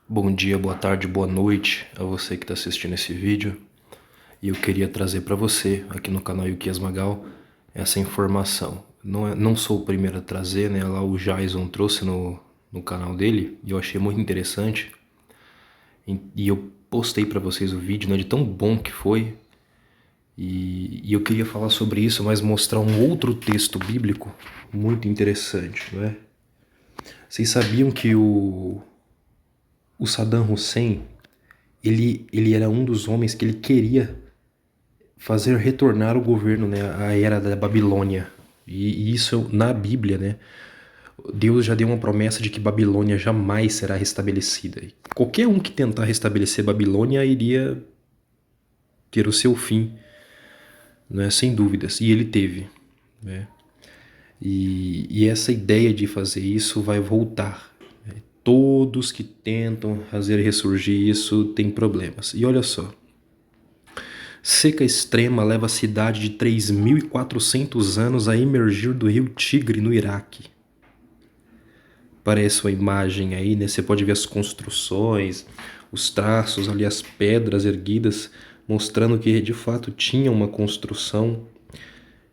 Bom dia, boa tarde, boa noite a você que está assistindo esse vídeo. E eu queria trazer para você, aqui no canal Yukias Magal, essa informação. Não sou o primeiro a trazer, né? Lá o Jason trouxe no canal dele e eu achei muito interessante. E eu postei para vocês o vídeo, né? De tão bom que foi. E eu queria falar sobre isso, mas mostrar um outro texto bíblico muito interessante, não é? Vocês sabiam que o Saddam Hussein, ele era um dos homens que ele queria fazer retornar o governo, né, à era da Babilônia. E isso na Bíblia, né? Deus já deu uma promessa de que Babilônia jamais será restabelecida. E qualquer um que tentar restabelecer Babilônia iria ter o seu fim, né, sem dúvidas. E ele teve, né? E essa ideia de fazer isso vai voltar. Né? Todos que tentam fazer ressurgir isso têm problemas. E olha só. Seca extrema leva a cidade de 3.400 anos a emergir do rio Tigre, no Iraque. Parece uma imagem aí, né? Você pode ver as construções, os traços ali, as pedras erguidas, mostrando que de fato tinha uma construção,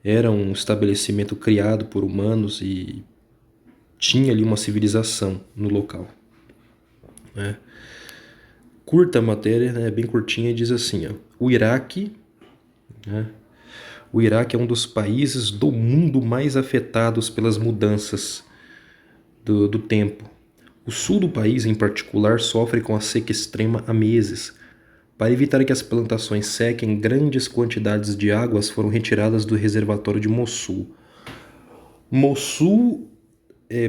era um estabelecimento criado por humanos e tinha ali uma civilização no local, né? Curta a matéria, né? Bem curtinha, e diz assim, ó, o Iraque, né? O Iraque é um dos países do mundo mais afetados pelas mudanças do tempo. O sul do país, em particular, sofre com a seca extrema há meses. Para evitar que as plantações sequem, grandes quantidades de águas foram retiradas do reservatório de Mossul. Mossul,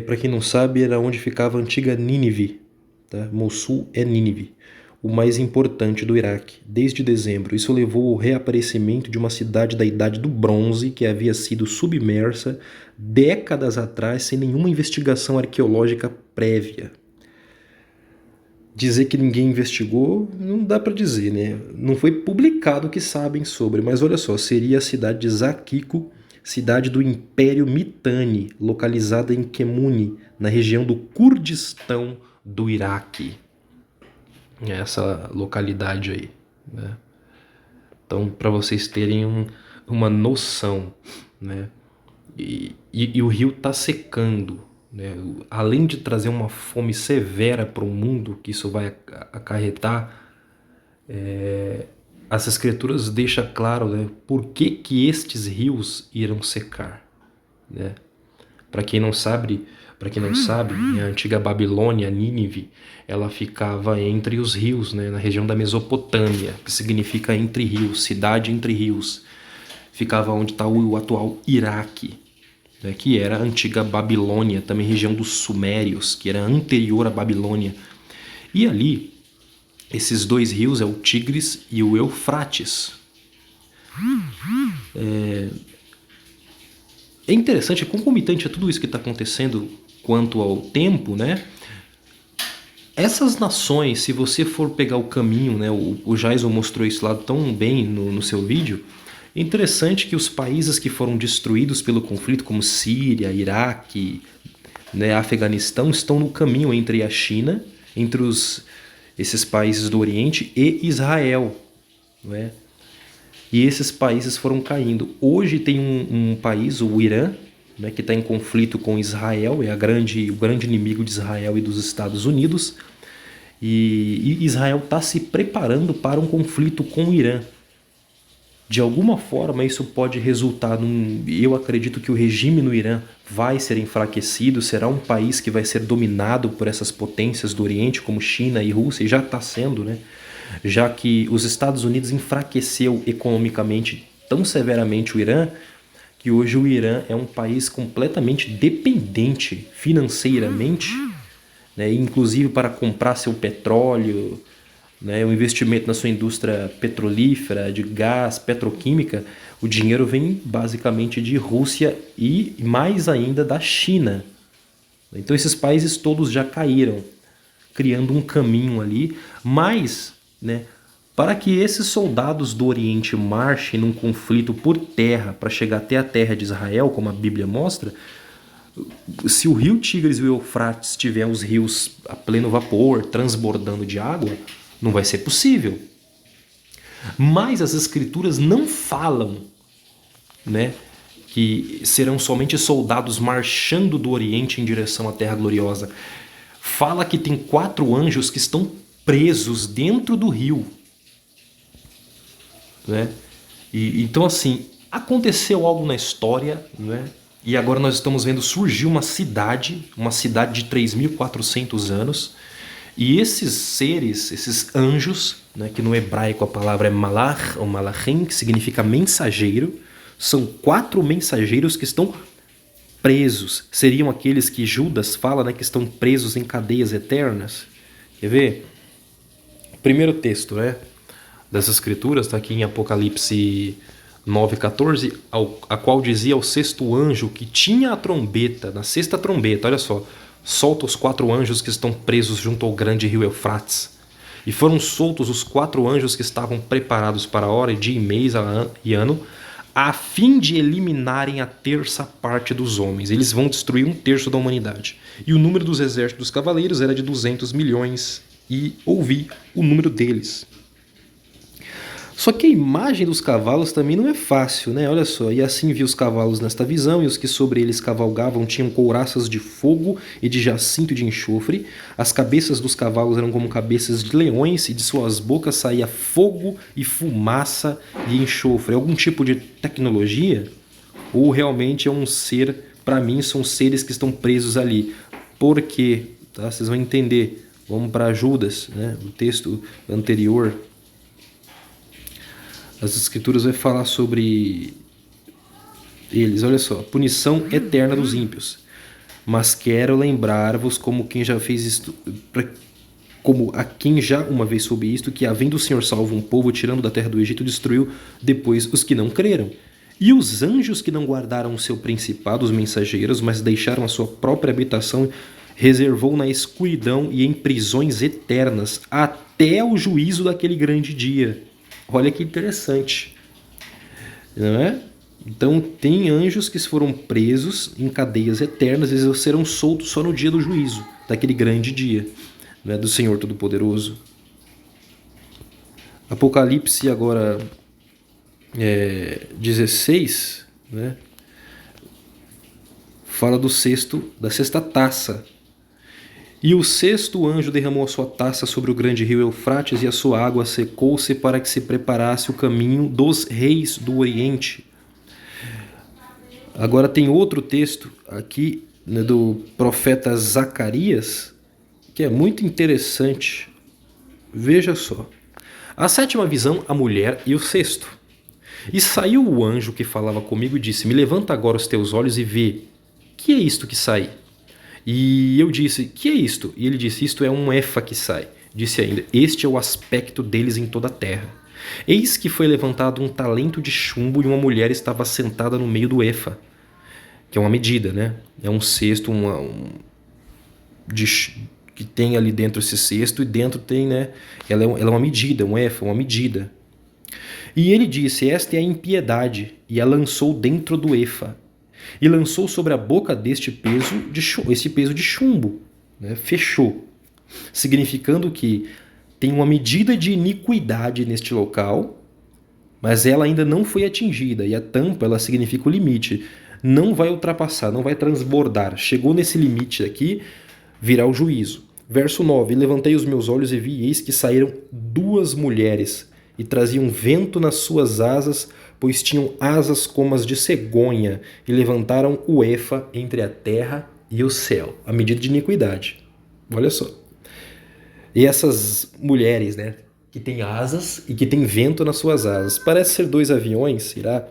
para quem não sabe, era onde ficava a antiga Nínive. Tá? Mossul é Nínive, o mais importante do Iraque, desde dezembro. Isso levou ao reaparecimento de uma cidade da Idade do Bronze que havia sido submersa décadas atrás sem nenhuma investigação arqueológica prévia. Dizer que ninguém investigou, não dá para dizer, né? Não foi publicado o que sabem sobre, mas olha só, seria a cidade de Zakiko, cidade do Império Mitanni, localizada em Kemuni, na região do Kurdistão do Iraque. Essa localidade aí, né? Então, para vocês terem uma noção, né? E o rio está secando, né? Além de trazer uma fome severa para o mundo que isso vai acarretar, as escrituras deixam claro, né, por que estes rios irão secar, né? Para quem não sabe, a antiga Babilônia, Nínive, ela ficava entre os rios, né, na região da Mesopotâmia, que significa entre rios, cidade entre rios. Ficava onde está o atual Iraque, né, que era a antiga Babilônia, também região dos Sumérios, que era anterior à Babilônia. E ali, esses dois rios é o Tigres e o Eufrates. É interessante, é concomitante a tudo isso que está acontecendo quanto ao tempo, né? Essas nações, se você for pegar o caminho, né? O Jason mostrou isso lá tão bem no seu vídeo. É interessante que os países que foram destruídos pelo conflito, como Síria, Iraque, né, Afeganistão, estão no caminho entre a China, entre esses países do Oriente e Israel, não é? E esses países foram caindo. Hoje tem um país, o Irã, né, que está em conflito com Israel, é o grande inimigo de Israel e dos Estados Unidos. E Israel está se preparando para um conflito com o Irã. De alguma forma isso pode resultar eu acredito que o regime no Irã vai ser enfraquecido, será um país que vai ser dominado por essas potências do Oriente, como China e Rússia, e já está sendo, né? Já que os Estados Unidos enfraqueceu economicamente tão severamente o Irã, que hoje o Irã é um país completamente dependente financeiramente, né? Inclusive para comprar seu petróleo, né, o investimento na sua indústria petrolífera, de gás, petroquímica, o dinheiro vem basicamente de Rússia e mais ainda da China. Então esses países todos já caíram, criando um caminho ali, mas, né, para que esses soldados do Oriente marchem num conflito por terra para chegar até a terra de Israel, como a Bíblia mostra, Se o rio Tigres e o Eufrates tiver os rios a pleno vapor, transbordando de água, não vai ser possível. Mas as escrituras não falam, né, que serão somente soldados marchando do Oriente em direção à Terra Gloriosa. Fala que tem 4 anjos que estão presos dentro do rio, né? Então assim, aconteceu algo na história, né? E agora nós estamos vendo surgir uma cidade de 3.400 anos, e esses seres, esses anjos, né, que no hebraico a palavra é malach ou malachim, que significa mensageiro, são 4 mensageiros que estão presos. Seriam aqueles que Judas fala, né, que estão presos em cadeias eternas. Quer ver? Primeiro texto, né, das escrituras, está aqui em Apocalipse 9,14, a qual dizia ao 6º anjo que tinha a trombeta, na 6ª trombeta, olha só, solta os 4 anjos que estão presos junto ao grande rio Eufrates. E foram soltos os 4 anjos que estavam preparados para a hora, dia e mês e ano, a fim de eliminarem a 1/3 parte dos homens. Eles vão destruir 1/3 da humanidade. E o número dos exércitos dos cavaleiros era de 200 milhões. E ouvi o número deles. Só que a imagem dos cavalos também não é fácil, né? Olha só, e assim vi os cavalos nesta visão, e os que sobre eles cavalgavam tinham couraças de fogo e de jacinto de enxofre. As cabeças dos cavalos eram como cabeças de leões, e de suas bocas saía fogo e fumaça e enxofre. É algum tipo de tecnologia? Ou realmente é um ser, para mim, são seres que estão presos ali? Por quê? Tá? Vocês vão entender. Vamos para Judas, né? O texto anterior. As escrituras vai falar sobre eles. Olha só, punição eterna dos ímpios. Mas quero lembrar-vos, como quem já fez isto, como a quem já uma vez soube isto, que havendo o Senhor salvo um povo, tirando da terra do Egito, destruiu depois os que não creram. E os anjos que não guardaram o seu principado, os mensageiros, mas deixaram a sua própria habitação, reservou na escuridão e em prisões eternas, até o juízo daquele grande dia. Olha que interessante, não é? Então tem anjos que foram presos em cadeias eternas, eles serão soltos só no dia do juízo, daquele grande dia, né, do Senhor Todo-Poderoso. Apocalipse agora 16, né, fala da 6ª taça. E o 6º anjo derramou a sua taça sobre o grande rio Eufrates, e a sua água secou-se para que se preparasse o caminho dos reis do Oriente. Agora tem outro texto aqui, né, do profeta Zacarias, que é muito interessante. Veja só. A 7ª visão, a mulher e o 6º. E saiu o anjo que falava comigo e disse: Me levanta agora os teus olhos e vê. Que é isto que sai? E eu disse: que é isto? E ele disse: isto é um efa que sai. Disse ainda: este é o aspecto deles em toda a terra. Eis que foi levantado um talento de chumbo, e uma mulher estava sentada no meio do efa, que é uma medida, né? É um cesto que tem ali dentro esse cesto, e dentro tem, né? Ela é uma medida, um efa, uma medida. E ele disse: esta é a impiedade, e a lançou dentro do efa. E lançou sobre a boca deste esse peso de chumbo, né? Fechou, significando que tem uma medida de iniquidade neste local, mas ela ainda não foi atingida, e a tampa, ela significa o limite, não vai ultrapassar, não vai transbordar, chegou nesse limite aqui, virá o juízo. Verso 9: levantei os meus olhos e vi, eis que saíram 2 mulheres, e traziam vento nas suas asas, pois tinham asas como as de cegonha, e levantaram o efa entre a terra e o céu, a medida de iniquidade. Olha só. E essas mulheres, né, que têm asas e que têm vento nas suas asas, parece ser 2 aviões, será?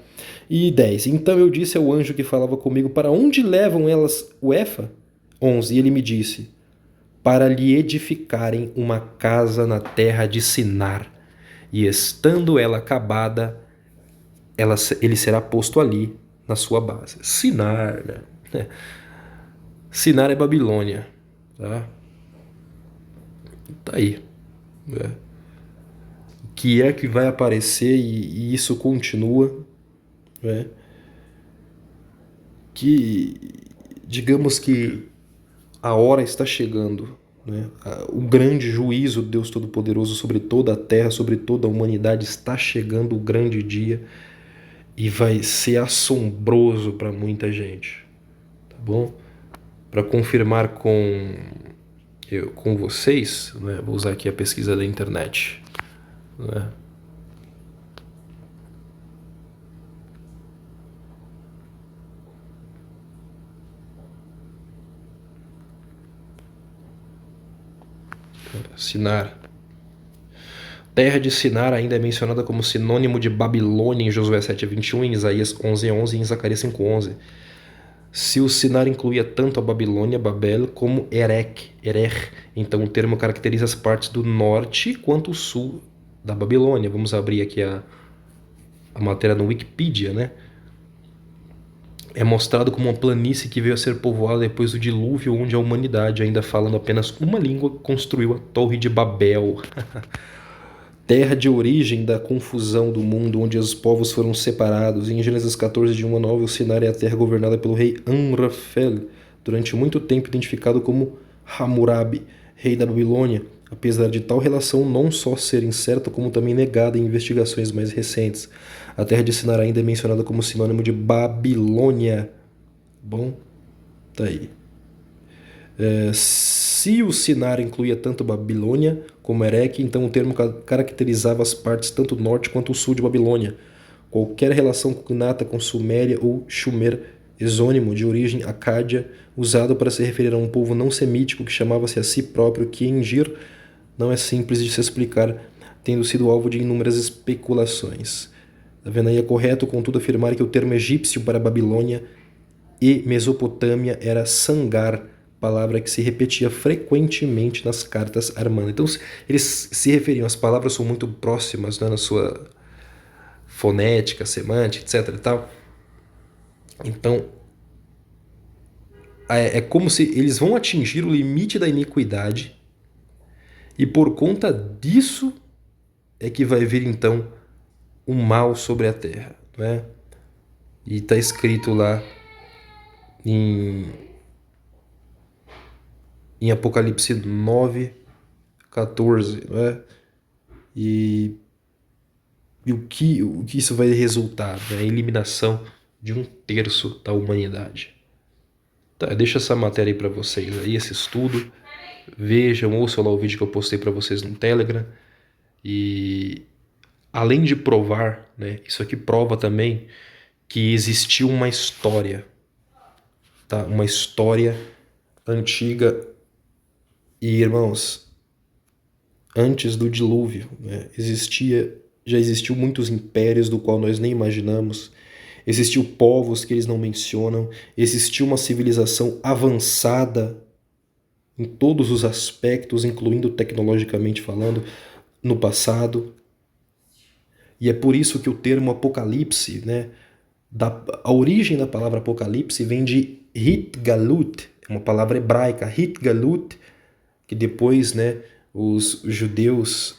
E 10. Então eu disse ao anjo que falava comigo: para onde levam elas o efa? 11. E ele me disse: para lhe edificarem uma casa na terra de Sinar, e estando ela acabada, ele será posto ali na sua base. Sinar, né? Sinar é Babilônia, tá? Tá aí, né? Que é que vai aparecer, e isso continua, né? Que digamos que a hora está chegando, né? O grande juízo de Deus Todo-Poderoso sobre toda a terra, sobre toda a humanidade, está chegando o grande dia e vai ser assombroso para muita gente, tá bom? Para confirmar com vocês, né? Vou usar aqui a pesquisa da internet, né? Sinar. Terra de Sinar ainda é mencionada como sinônimo de Babilônia em Josué 7:21, em Isaías 11:11 e em Zacarias 5:11. Se o Sinar incluía tanto a Babilônia, Babel, como Erech, então o termo caracteriza as partes do norte quanto o sul da Babilônia. Vamos abrir aqui a matéria no Wikipedia, né? É mostrado como uma planície que veio a ser povoada depois do dilúvio, onde a humanidade, ainda falando apenas uma língua, construiu a Torre de Babel. Terra de origem da confusão do mundo, onde os povos foram separados. Em Gênesis 14, de 1 a 9, o Sinar é a terra governada pelo rei Amrafel, durante muito tempo identificado como Hammurabi, rei da Babilônia, apesar de tal relação não só ser incerta, como também negada em investigações mais recentes. A terra de Sinar ainda é mencionada como sinônimo de Babilônia. Bom, tá aí. Se o Sinar incluía tanto Babilônia como Erech, então o termo caracterizava as partes tanto norte quanto o sul de Babilônia. Qualquer relação cognata com Suméria ou Shumer, exônimo de origem acádia, usado para se referir a um povo não semítico que chamava-se a si próprio Kiengir, não é simples de se explicar, tendo sido alvo de inúmeras especulações. Tá vendo aí? É correto, contudo, afirmar que o termo egípcio para Babilônia e Mesopotâmia era Sangar, palavra que se repetia frequentemente nas cartas Armanda. Então, eles se referiam, as palavras são muito próximas, né, na sua fonética, semântica, etc. e tal. Então, é como se eles vão atingir o limite da iniquidade e por conta disso é que vai vir, então, o mal sobre a terra, né? E está escrito lá em Apocalipse 9:14, né? E o que isso vai resultar? Né? A eliminação de 1/3 da humanidade. Tá, deixa essa matéria aí para vocês, aí, esse estudo. Vejam, ouçam lá o vídeo que eu postei para vocês no Telegram. E além de provar, né, isso aqui prova também que existiu uma história, tá? Uma história antiga. E, irmãos, antes do dilúvio, né, já existiu muitos impérios do qual nós nem imaginamos. Existiu povos que eles não mencionam. Existiu uma civilização avançada em todos os aspectos, incluindo tecnologicamente falando, no passado. E é por isso que o termo Apocalipse, né, a origem da palavra Apocalipse vem de Hitgalut, uma palavra hebraica, Hitgalut, que depois, né, os judeus,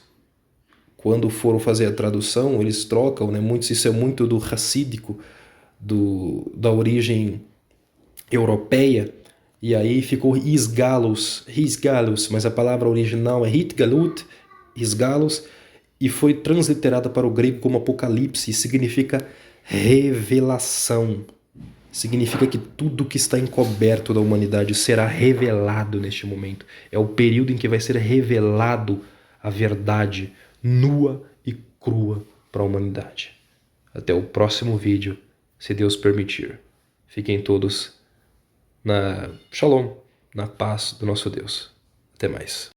quando foram fazer a tradução, eles trocam, né, isso é muito do racídico, da origem europeia, e aí ficou Hisgalos, mas a palavra original é Hitgalut, Hisgalos, e foi transliterada para o grego como Apocalipse, e significa revelação. Significa que tudo que está encoberto da humanidade será revelado neste momento. É o período em que vai ser revelado a verdade nua e crua para a humanidade. Até o próximo vídeo, se Deus permitir. Fiquem todos na Shalom, na paz do nosso Deus. Até mais.